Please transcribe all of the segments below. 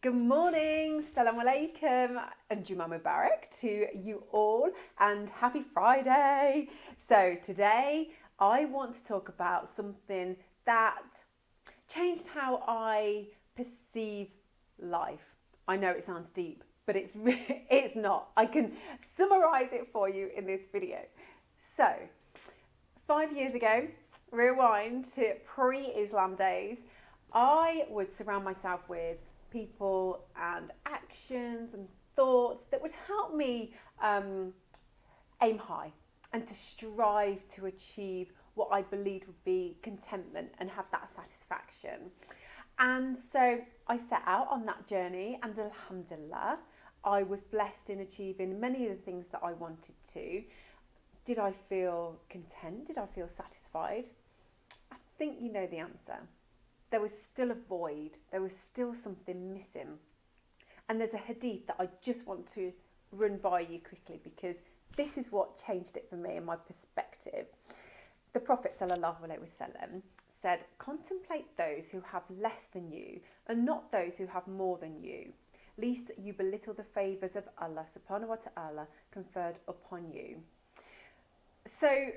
Good morning, Salam Alaikum, and Juma Mubarak to you all, and happy Friday. So today I want to talk about something that changed how I perceive life. I know it sounds deep, but it's not. I can summarize it for you in this video. So 5 years ago, rewind to pre-Islam days, I would surround myself with people and actions and thoughts that would help me aim high and to strive to achieve what I believed would be contentment and have that satisfaction. And so I set out on that journey, and Ilhamdallah, I was blessed in achieving many of the things that I wanted to. Did I feel content? Did I feel satisfied? I think you know the answer. There was still a void. There was still something missing. And there's a hadith that I just want to run by you quickly, because this is what changed it for me and my perspective. The Prophet ﷺ said, "Contemplate those who have less than you and not those who have more than you, lest you belittle the favours of Allah subhanahu wa ta'ala conferred upon you." So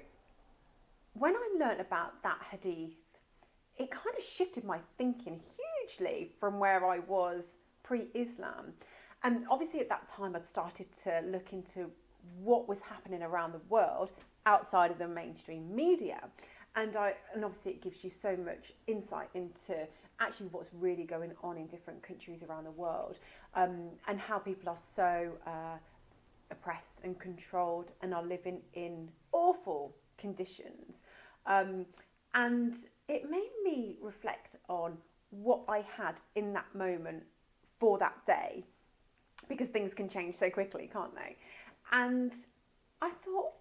when I learned about that hadith, it kind of shifted my thinking hugely from where I was pre-Islam. And obviously at that time I'd started to look into what was happening around the world outside of the mainstream media. And obviously it gives you so much insight into actually what's really going on in different countries around the world, and how people are so oppressed and controlled and are living in awful conditions. And it made me reflect on what I had in that moment for that day, because things can change so quickly, can't they? And I thought,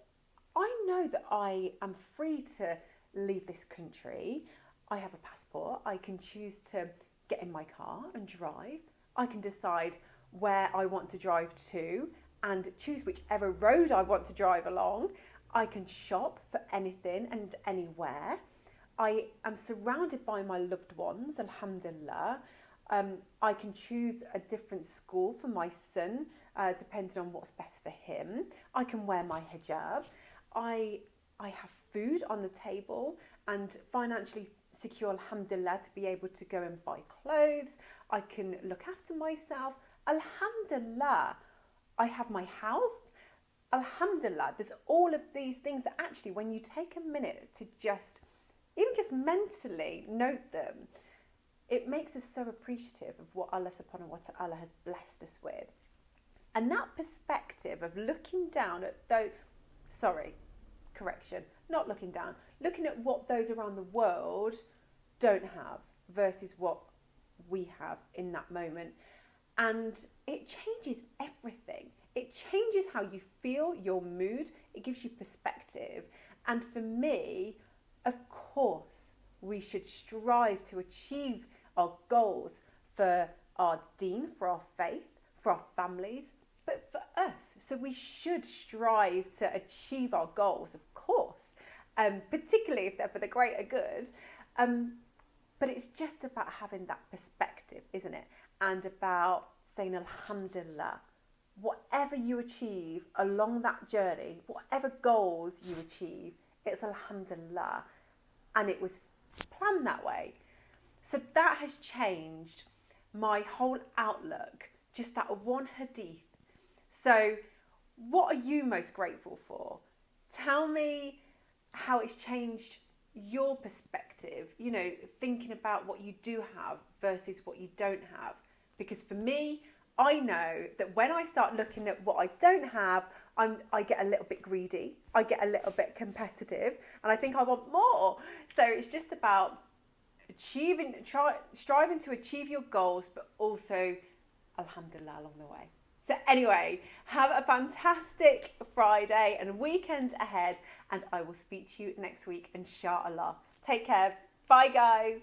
I know that I am free to leave this country. I have a passport. I can choose to get in my car and drive. I can decide where I want to drive to and choose whichever road I want to drive along. I can shop for anything and anywhere. I am surrounded by my loved ones, Alhamdulillah. I can choose a different school for my son, depending on what's best for him. I can wear my hijab. I have food on the table and financially secure, Alhamdulillah, to be able to go and buy clothes. I can look after myself. Alhamdulillah, I have my health. Alhamdulillah, there's all of these things that actually, when you take a minute to even just mentally note them, it makes us so appreciative of what Allah subhanahu wa ta'ala has blessed us with. And that perspective of looking down at not looking down, looking at what those around the world don't have versus what we have in that moment. And it changes everything. It changes how you feel, your mood. It gives you perspective. And for me, of course, we should strive to achieve our goals for our deen, for our faith, for our families, but for us. So we should strive to achieve our goals, of course, particularly if they're for the greater good. But it's just about having that perspective, isn't it? And about saying, Alhamdulillah, whatever you achieve along that journey, whatever goals you achieve, it's Alhamdulillah. And it was planned that way. So that has changed my whole outlook, just that one hadith. So what are you most grateful for? Tell me how it's changed your perspective, thinking about what you do have versus what you don't have. Because for me, I know that when I start looking at what I don't have, I get a little bit greedy, I get a little bit competitive, and I think I want more. So it's just about striving to achieve your goals, but also, Alhamdulillah, along the way. So anyway, have a fantastic Friday and weekend ahead, and I will speak to you next week, inshallah. Take care. Bye, guys.